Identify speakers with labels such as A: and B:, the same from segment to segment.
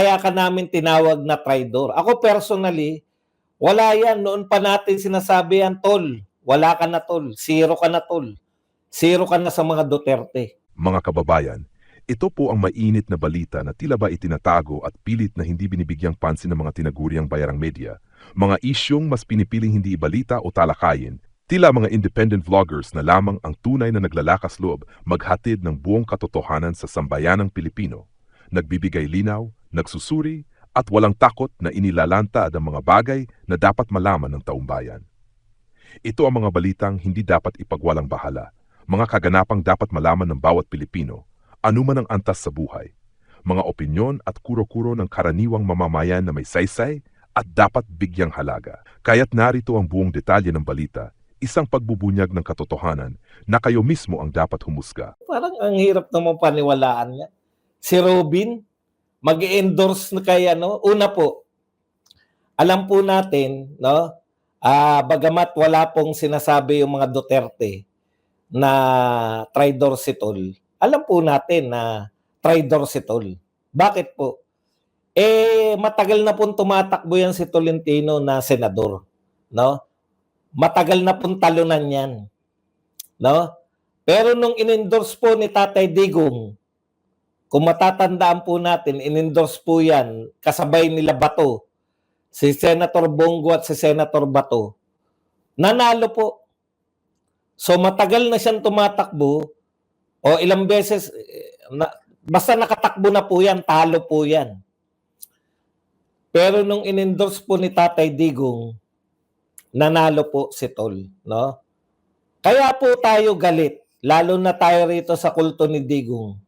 A: kaya ka namin tinawag na traidor. Ako personally, wala yan. Noon pa natin sinasabi yan, tol. Wala ka na, tol. Zero ka na, tol. Zero ka na sa mga Duterte.
B: Mga kababayan, ito po ang mainit na balita na tila ba itinatago at pilit na hindi binibigyang pansin ng mga tinaguriang bayarang media. Mga isyong mas pinipiling hindi ibalita o talakayin. Tila mga independent vloggers na lamang ang tunay na naglalakas loob maghatid ng buong katotohanan sa sambayanang Pilipino. Nagbibigay linaw, nagsusuri, at walang takot na inilalanta ang mga bagay na dapat malaman ng taumbayan. Ito ang mga balitang hindi dapat ipagwalang bahala. Mga kaganapang dapat malaman ng bawat Pilipino, anuman ang antas sa buhay. Mga opinyon at kuro-kuro ng karaniwang mamamayan na may saysay at dapat bigyang halaga. Kaya't narito ang buong detalye ng balita, isang pagbubunyag ng katotohanan na kayo mismo ang dapat humusga.
A: Parang ang hirap naman paniwalaan niya. Si Robin, mag-endorse na kay ano? Una po, alam po natin, no? Bagamat wala pong sinasabi yung mga Duterte na traidor si Tol, alam po natin na traidor si Tol. Bakit po? Matagal na pong tumatakbo yan si Tolentino na senador, no? Matagal na pong talunan yan, no? Pero nung in-endorse po ni Tatay Digong, kung matatandaan po natin, in-endorse po yan kasabay nila Bato, si Senator Bongo at si Senator Bato, nanalo po. So matagal na siyang tumatakbo o ilang beses, basta nakatakbo na po yan, talo po yan. Pero nung in-endorse po ni Tatay Digong, nanalo po si Tol, no? Kaya po tayo galit, lalo na tayo rito sa kulto ni Digong.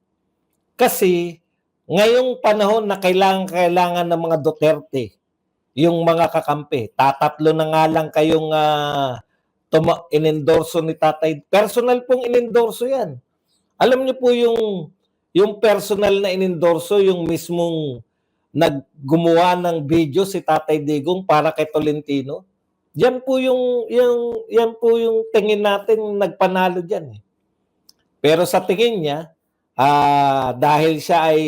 A: Kasi ngayong panahon na kailangan ng mga Duterte, yung mga kakampi, tatatlo na nga lang kayong in-endorso ni Tatay. Personal pong in-endorso yan. Alam niyo po yung personal na in-endorso, yung mismong naggumawa ng video si Tatay Digong para kay Tolentino. Yan po yung tingin natin nagpanalo diyan. Pero sa tingin niya, dahil siya ay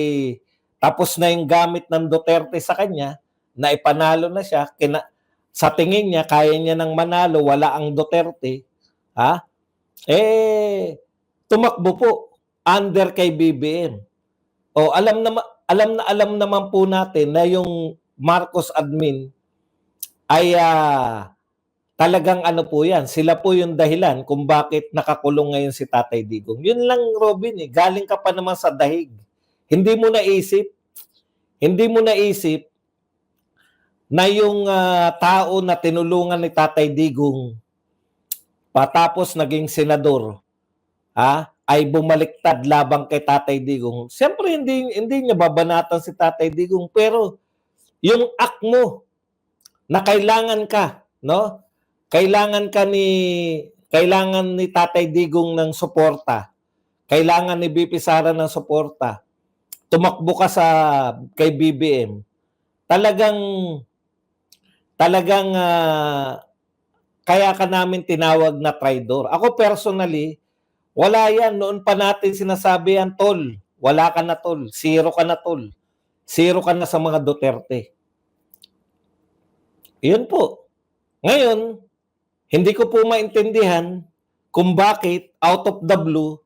A: tapos na yung gamit ng Duterte sa kanya, na ipanalo na siya, sa tingin niya, kaya niya nang manalo, wala ang Duterte, tumakbo po under kay BBM. O alam naman po natin na yung Marcos admin ay talagang ano po yan, sila po yung dahilan kung bakit nakakulong ngayon si Tatay Digong. Yun lang, Robin, galing ka pa naman sa dahig. Hindi mo naisip na yung tao na tinulungan ni Tatay Digong patapos naging senador, ay bumaliktad labang kay Tatay Digong. Siyempre hindi niya babanatan si Tatay Digong, pero yung act mo na kailangan ka, no? Kailangan ni Tatay Digong ng suporta. Kailangan ni BP Sara ng suporta. Tumakbo ka kay BBM. Talagang kaya ka namin tinawag na traidor. Ako personally, wala yan. Noon pa natin sinasabi yan, tol. Wala ka na, tol. Zero ka na, tol. Zero ka na sa mga Duterte. Yun po. Ngayon, hindi ko po maintindihan kung bakit out of the blue,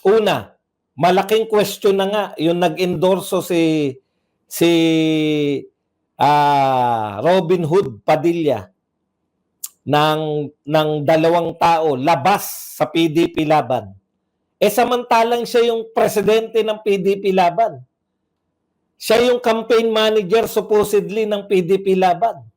A: una, malaking question na nga yung nag-endorso si Robin Hood Padilla ng dalawang tao labas sa PDP Laban. Samantalang siya yung presidente ng PDP Laban. Siya yung campaign manager supposedly ng PDP Laban.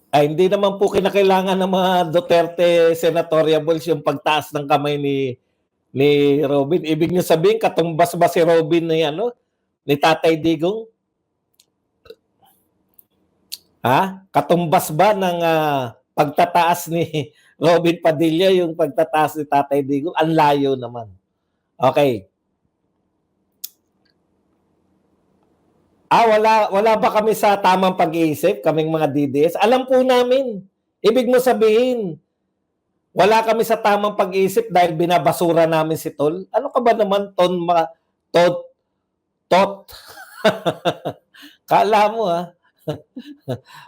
A: Hindi naman po kinakailangan ng mga Duterte senatoriables yung pagtaas ng kamay ni Robin. Ibig niyo sabihin, katumbas ba si Robin ni Tatay Digong? Katumbas ba ng pagtataas ni Robin Padilla yung pagtataas ni Tatay Digong? Ang layo naman. Okay. Wala ba kami sa tamang pag-iisip, kaming mga DDS? Alam po namin. Ibig mo sabihin, Wala kami sa tamang pag-isip dahil binabasura namin si Tol. Ano ka ba naman, tot? Kala mo, ha?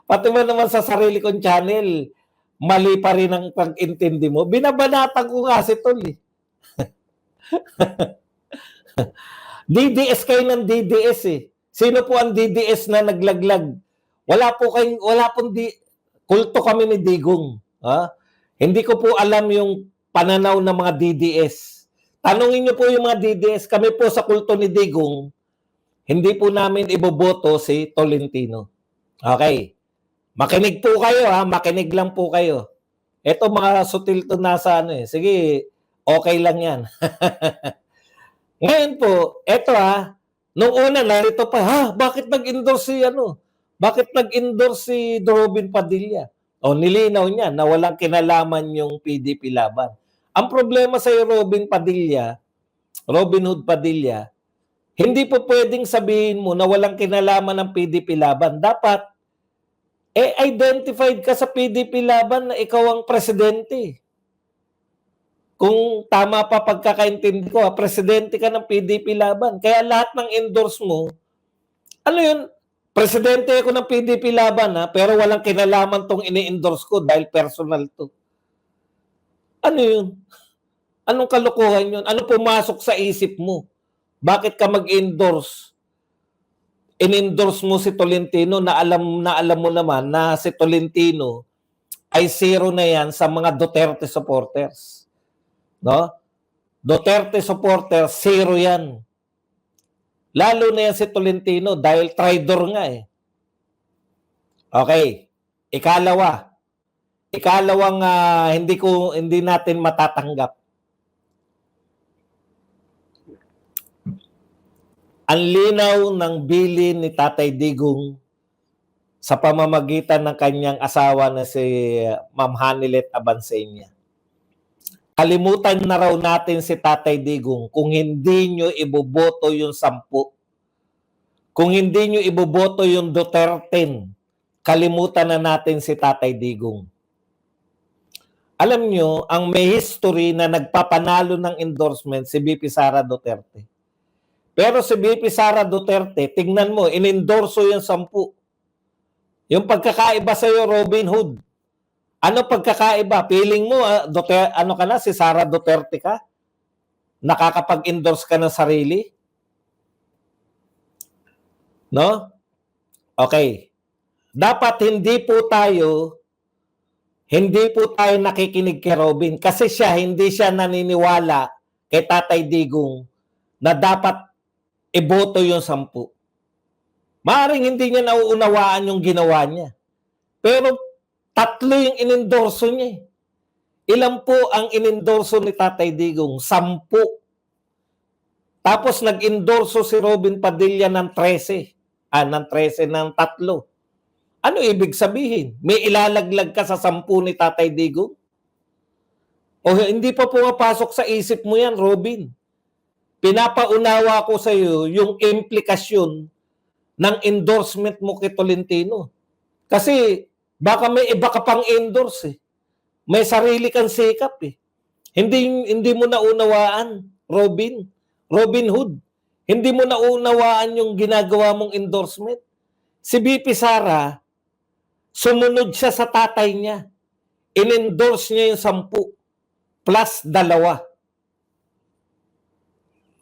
A: Pati mo naman sa sarili kong channel, mali pa rin ang pag-intindi mo. Binabanatan ko nga si Tol, eh. DDS kayo ng DDS, eh. Sino po ang DDS na naglaglag? Wala pong kulto kami ni Digong. Ha? Hindi ko po alam yung pananaw ng mga DDS. Tanungin niyo po yung mga DDS. Kami po sa kulto ni Digong, hindi po namin iboboto si Tolentino. Okay. Makinig po kayo, ha? Makinig lang po kayo. Ito mga sutil to nasa ano, eh. Sige, okay lang yan. Ngayon po, eto, ha, nung una narito pa, bakit nag-endorse si Bakit nag-endorse si Robin Padilla? O nilinaw niya na walang kinalaman yung PDP laban. Ang problema sa Robin Hood Padilla, hindi po pwedeng sabihin mo na walang kinalaman ng PDP laban. Dapat identified ka sa PDP laban na ikaw ang presidente. Kung tama pa pagkakaintindi ko, presidente ka ng PDP laban. Kaya lahat ng endorse mo, ano yun? Presidente ako ng PDP laban, pero walang kinalaman tong ini-endorse ko dahil personal to. Ano yun? Anong kalokohan yun? Ano pumasok sa isip mo? Bakit ka mag-endorse? In-endorse mo si Tolentino na alam mo naman na si Tolentino ay zero na yan sa mga Duterte supporters. No? Duterte supporters, zero yan. Lalo na yan si Tolentino dahil traitor nga, eh. Okay. Ikalawang hindi natin matatanggap. Ang linaw ng bilin ni Tatay Digong sa pamamagitan ng kanyang asawa na si Ma'am Hanilet Abansenia. Kalimutan na raw natin si Tatay Digong kung hindi nyo iboboto yung 10. Kung hindi nyo iboboto yung Duterte, kalimutan na natin si Tatay Digong. Alam nyo, ang may history na nagpapanalo ng endorsement si BP Sara Duterte. Pero si BP Sara Duterte, tingnan mo, inendorso yung 10. Yung pagkakaiba sa'yo, Robin Hood. Ano pagkakaiba? Feeling mo, si Sara Duterte ka? Nakakapag-endorse ka ng sarili? No? Okay. Dapat hindi po tayo nakikinig kay Robin kasi hindi siya naniniwala kay Tatay Digong na dapat iboto yung 10. Maaaring hindi niya nauunawaan yung ginawa niya. Pero 3 yung inendorso niya. Ilan po ang inendorso ni Tatay Digong? 10. Tapos nag-endorso si Robin Padilla ng 13. Ng 3. Ano ibig sabihin? May ilalaglag ka sa 10 ni Tatay Digong? O hindi pa pumapasok sa isip mo yan, Robin. Pinapaunawa ko sa iyo yung implikasyon ng endorsement mo kay Tolentino. Kasi baka may iba ka pang endorse, eh. May sarili kang sikap, eh. Hindi mo naunawaan, Robin Hood. Hindi mo naunawaan yung ginagawa mong endorsement. Si BP Sara, sumunod siya sa tatay niya. In-endorse niya yung 10 plus 2.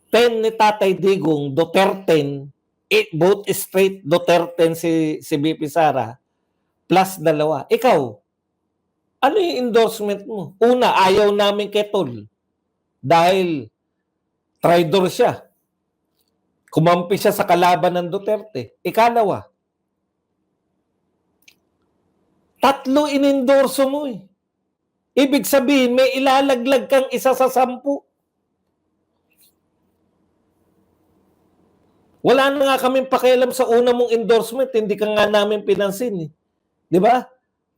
A: 10 ni Tatay Digong, Duterte, both straight Duterte si BP Sara, plus 2. Ikaw, ano yung endorsement mo? Una, ayaw namin kay Tol dahil traitor siya. Kumampi siya sa kalaban ng Duterte. Ikalawa, 3 inendorso mo, eh. Ibig sabihin, may ilalaglag kang isa sa 10. Wala na nga kaming pakialam sa una mong endorsement, hindi ka nga namin pinansin, eh. Di ba?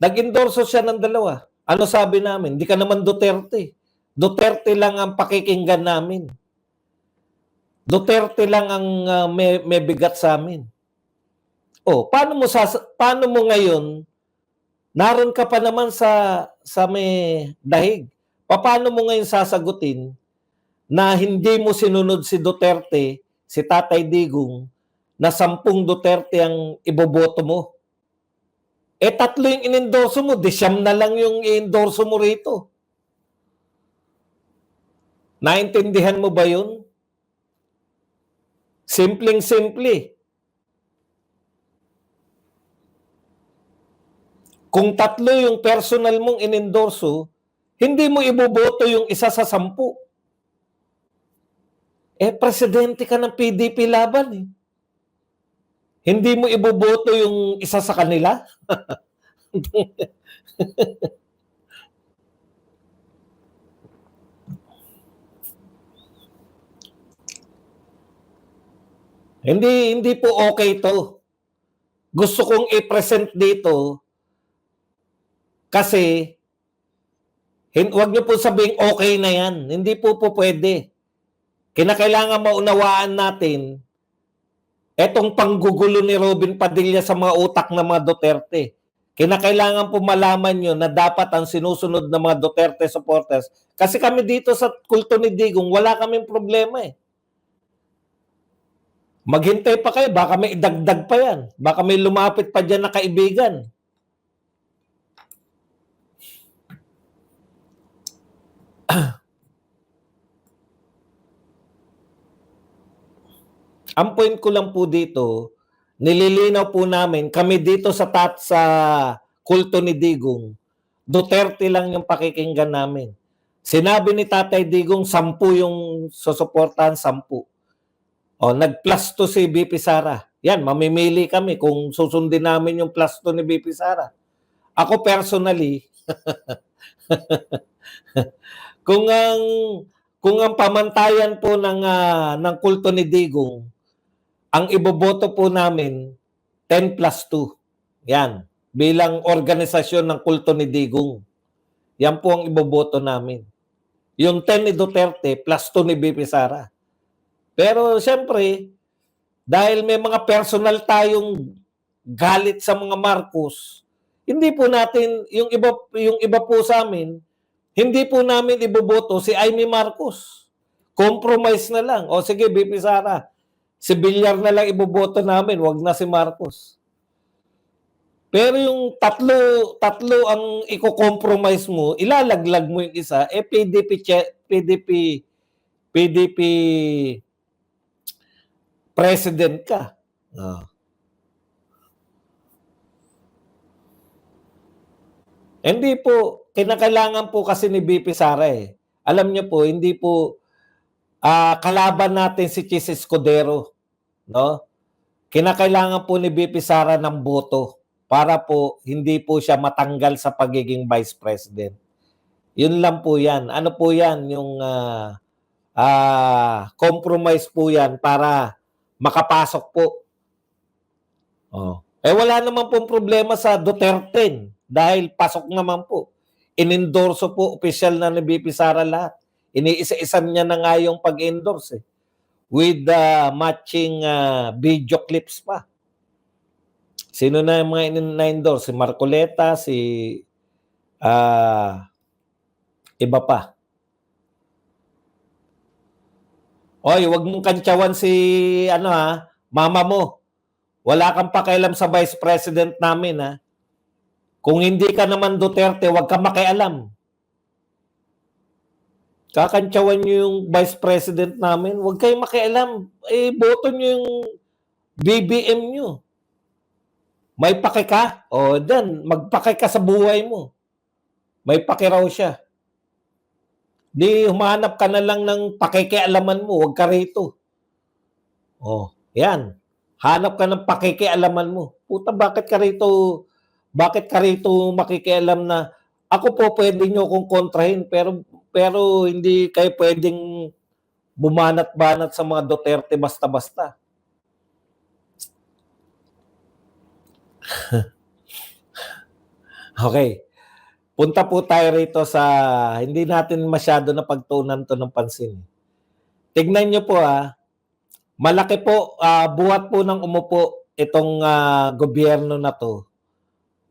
A: Nag-endorso siya ng 2. Ano sabi namin? Hindi ka naman Duterte. Duterte lang ang pakikinggan namin. Duterte lang ang may bigat sa amin. Paano mo ngayon naroon ka pa naman sa may dahig? Paano mo ngayon sasagutin na hindi mo sinunod si Duterte, si Tatay Digong, na 10 Duterte ang iboboto mo? 3 yung inendorso mo, 9 na lang yung i-endorso mo rito. Naintindihan mo ba yun? Simpleng-simple. Kung 3 yung personal mong inendorso, hindi mo iboboto yung isa sa 10. Presidente ka ng PDP laban eh. Hindi mo iboboto yung isa sa kanila? Hindi po okay to. Gusto kong i-present dito kasi wag niyo po sabihing okay na yan. Hindi po pwede. Kinakailangan maunawaan natin etong panggugulo ni Robin Padilla sa mga utak ng mga Duterte. Kinakailangan po malaman nyo na dapat ang sinusunod ng mga Duterte supporters. Kasi kami dito sa kulto ni Digong, wala kaming problema eh. Maghintay pa kayo, baka may idagdag pa yan. Baka may lumapit pa dyan na kaibigan. Ang point ko lang po dito, nililinaw po namin, kami dito sa kulto ni Digong, Duterte lang yung pakikinggan namin. Sinabi ni Tatay Digong, 10 yung susuportahan, 10. Nag-plus 2 si BP Sara. Yan, mamimili kami kung susundin namin yung plus 2 ni BP Sara. Ako personally, kung ang pamantayan po ng kulto ni Digong, ang iboboto po namin 10 plus 2. Yan, bilang organisasyon ng kulto ni Digong. Yan po ang iboboto namin. Yung 10 ni Duterte plus 2 ni BP Sara. Pero siyempre, dahil may mga personal tayong galit sa mga Marcos, hindi po natin, yung iba po sa amin, hindi po namin iboboto si Amy Marcos. Compromise na lang. O sige, BP Sara, si Villar na lang iboboto namin, wag na si Marcos. Pero yung tatlo ang i-compromise mo, ilalaglag mo yung isa, PDP president ka. Hindi po, kinakailangan po kasi ni BP Sara eh. Alam niyo po, hindi po kalaban natin si Chis Escudero, no? Kinakailangan po ni BP Sara ng boto para po hindi po siya matanggal sa pagiging vice president. Yun lang po yan. Ano po yan? Yung compromise po yan para makapasok po. Wala naman pong problema sa Duterte dahil pasok naman po. Inendorso po, opisyal na ni BP Sara lahat. Iniisa-isan niya na nga yung pag-endorse eh. With matching video clips pa. Sino na yung mga na-endorse? Si Marcoleta, si iba pa. Oy, wag mong kantsawan si mama mo. Wala kang pakialam sa vice president namin ha. Kung hindi ka naman Duterte, wag kang makialam. Kakantsawan nyo yung vice president namin, wag kayong makialam. Boto nyo yung BBM nyo. May pake ka? Dan, magpake ka sa buhay mo. May pake raw siya. Di humanap ka na lang ng pakikialaman mo, wag ka rito. Yan. Hanap ka ng pakikialaman mo. Puta, bakit ka rito makikialam na ako po pwede nyo kong kontrahin pero hindi kayo pwedeng bumanat-banat sa mga Duterte basta-basta. Okay. Punta po tayo rito sa hindi natin masyado na pagtuunan to ng pansin. Tignan nyo po malaki po, buhat po ng umupo itong gobyerno na to.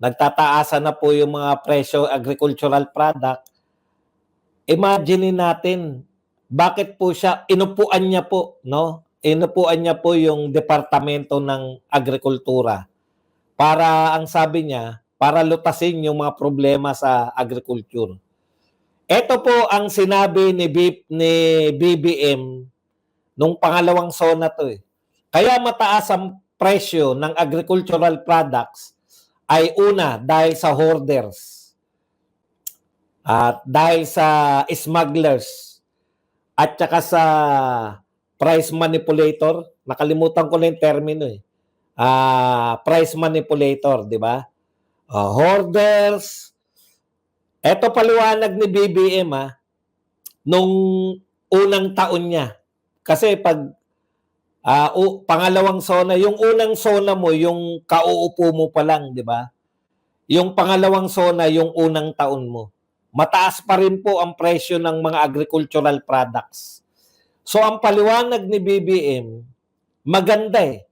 A: Nagtataasan na po yung mga presyo agricultural product. imagine natin, bakit po siya, inupuan niya po, no? Inupuan niya po yung Departamento ng Agrikultura para, ang sabi niya, para lutasin yung mga problema sa agriculture. Ito po ang sinabi ni BBM nung pangalawang SONA to eh. Kaya mataas ang presyo ng agricultural products ay una dahil sa hoarders at dahil sa smugglers at saka sa price manipulator. Nakalimutan ko na yung termino eh. Price manipulator, di ba? Hoarders. Ito paliwanag ni BBM nung unang taon niya. Kasi pag pangalawang SONA, yung unang SONA mo, yung kauupo mo pa lang, di ba? Yung pangalawang SONA, yung unang taon mo. Mataas pa rin po ang presyo ng mga agricultural products. So ang paliwanag ni BBM, maganda eh.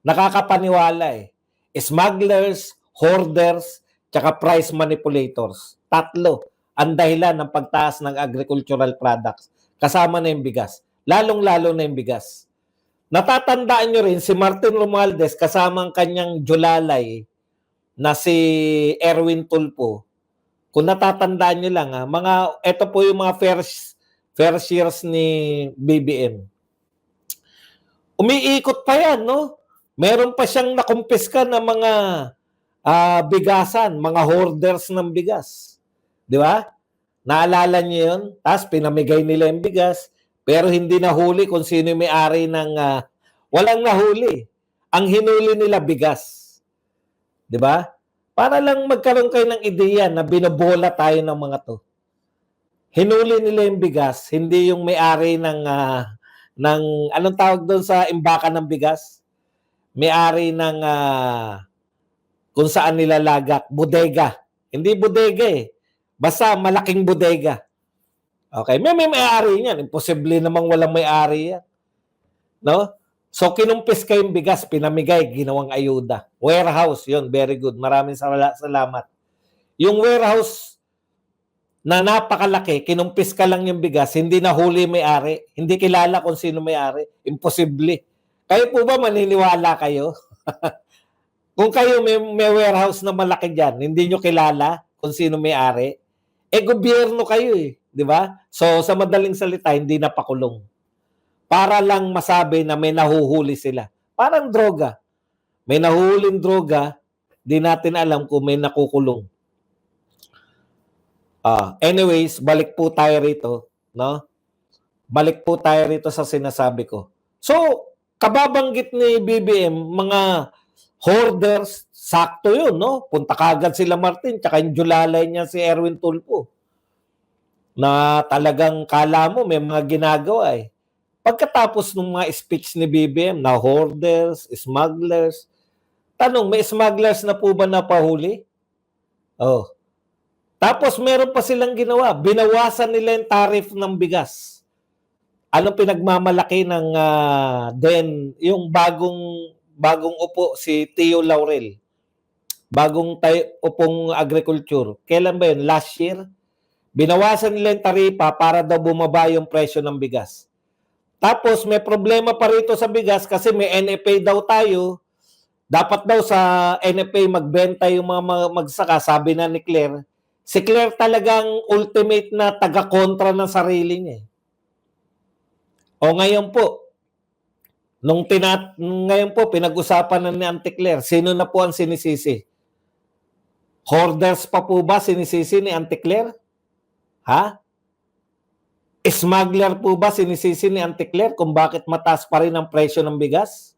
A: Nakakapaniwala eh. Smugglers, hoarders, tsaka price manipulators. Tatlo ang dahilan ng pagtaas ng agricultural products. Kasama na yung bigas. Lalong-lalo na yung bigas. Natatandaan nyo rin si Martin Romualdez kasama ang kanyang julalay na si Erwin Tulfo. Kung natatandaan nyo lang, ito po yung mga fair shares ni BBM. Umiikot pa yan, no? Meron pa siyang nakumpiska na mga bigasan, mga hoarders ng bigas. Di ba? Naalala niyo yun? Tapos pinamigay nila yung bigas, pero hindi nahuli kung sino yung may-ari ng... walang nahuli. Ang hinuli nila bigas. Di ba? Para lang magkaroon kayo ng ideya na binobola tayo ng mga to. Hinuli nila yung bigas, hindi yung may-ari ng anong tawag doon sa imbakan ng bigas? May-ari ng kung saan nilalagak, bodega. Hindi bodega eh. Basta malaking bodega. Okay, may may-ari niyan. Imposible namang walang may-ari yan. No? So, kinumpis kayong bigas, pinamigay, ginawang ayuda. Warehouse, yun, very good. Maraming salamat. Yung warehouse na napakalaki, kinumpis ka lang yung bigas, hindi nahuli may-ari, hindi kilala kung sino may-ari. Imposible. Kayo po ba maniniwala kayo? Kung kayo may warehouse na malaki dyan, hindi nyo kilala kung sino may-ari, gobyerno kayo eh. Di ba? So, sa madaling salita, hindi napakulong. Para lang masabi na may nahuhuli sila. Parang droga. May nahuhuling droga, di natin alam kung may nakukulong. Anyways, balik po tayo rito. No? Balik po tayo rito sa sinasabi ko. So, kababanggit ni BBM, mga hoarders, sakto yun, no? Punta kagad sila Martin, tsaka yung julalay niya si Erwin Tulfo. Na talagang kala mo may mga ginagawa eh. Pagkatapos ng mga speech ni BBM na hoarders, smugglers, tanong, may smugglers na po ba napahuli? Oh. Tapos meron pa silang ginawa, binawasan nila yung tariff ng bigas. Anong pinagmamalaki ng yung bagong upo si Tio Laurel? Bagong upong agriculture. Kailan ba yun? Last year? Binawasan nila yung taripa para daw bumaba yung presyo ng bigas. Tapos may problema pa rito sa bigas kasi may NFA daw tayo. Dapat daw sa NFA magbenta yung mga magsaka, sabi na ni Claire. Si Claire talagang ultimate na taga-kontra ng sarili niya. O ngayon po, ngayon po pinag-usapan na ni Auntie Claire, sino na po ang sinisisi? Hoarders pa po ba sinisisi ni Auntie Claire? Ha? Smuggler po ba sinisisi ni Auntie Claire kung bakit mataas pa rin ang presyo ng bigas?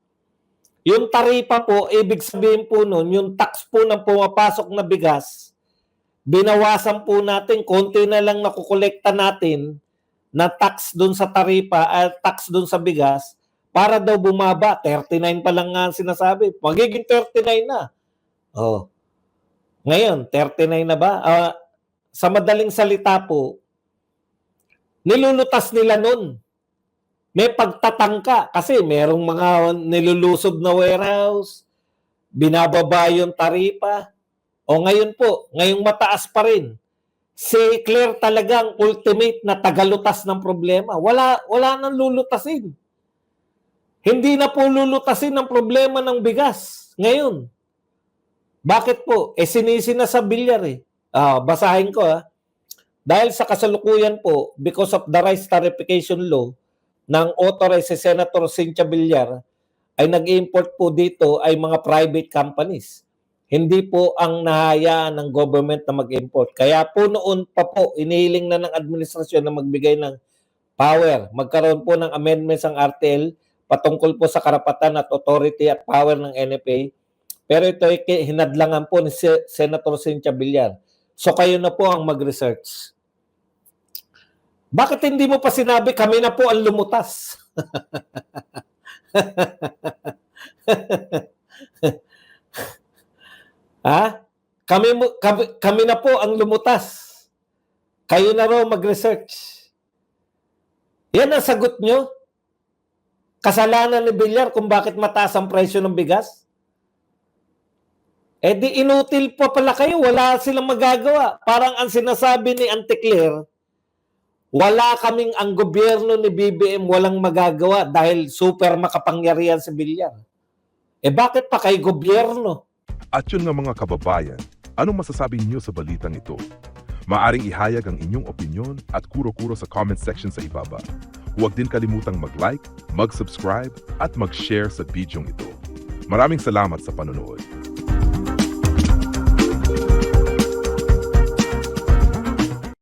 A: Yung taripa po, ibig sabihin po nun, yung tax po ng pumapasok na bigas, binawasan po natin, konti na lang nakukolekta natin na tax dun sa taripa at tax dun sa bigas para daw bumaba. 39 pa lang nga sinasabi. Magiging 39 na. Oh. Ngayon, 39 na ba? Sa madaling salita po, nilulutas nila nun. May pagtatangka kasi merong mga nilulusob na warehouse, binababa yung taripa. O ngayon po, ngayong mataas pa rin. Si Claire talagang ultimate na tagalutas ng problema. Wala nang lulutasin. Hindi na po lulutasin ang problema ng bigas ngayon. Bakit po? Sinisi na sa bilyar eh. Basahin ko ha. Dahil sa kasalukuyan po, because of the rice tarification law ng authorized si Senator Cynthia Villar, ay nag-import po dito ay mga private companies. Hindi po ang nahayaan ng government na mag-import. Kaya po noon pa po, inihiling na ng administrasyon na magbigay ng power. Magkaroon po ng amendments ang RTL patungkol po sa karapatan at authority at power ng NFA. Pero ito ay hinadlangan po ni Senator Cynthia Villar. So kayo na po ang mag-research. Bakit hindi mo pa sinabi kami na po ang lumutas? Ha? Kami na po ang lumutas. Kayo na raw mag-research. Yan ang sagot nyo. Kasalanan ni Villar kung bakit mataas ang presyo ng bigas. Di inutil pa pala kayo. Wala silang magagawa. Parang ang sinasabi ni Auntie Claire, wala kaming ang gobyerno ni BBM walang magagawa dahil super makapangyarihan si Villar. Bakit pa kay gobyerno?
B: At yun nga mga kababayan, anong masasabi niyo sa balitang ito? Maaring ihayag ang inyong opinyon at kuro-kuro sa comment section sa ibaba. Huwag din kalimutang mag-like, mag-subscribe at mag-share sa bidyong ito. Maraming salamat sa panonood.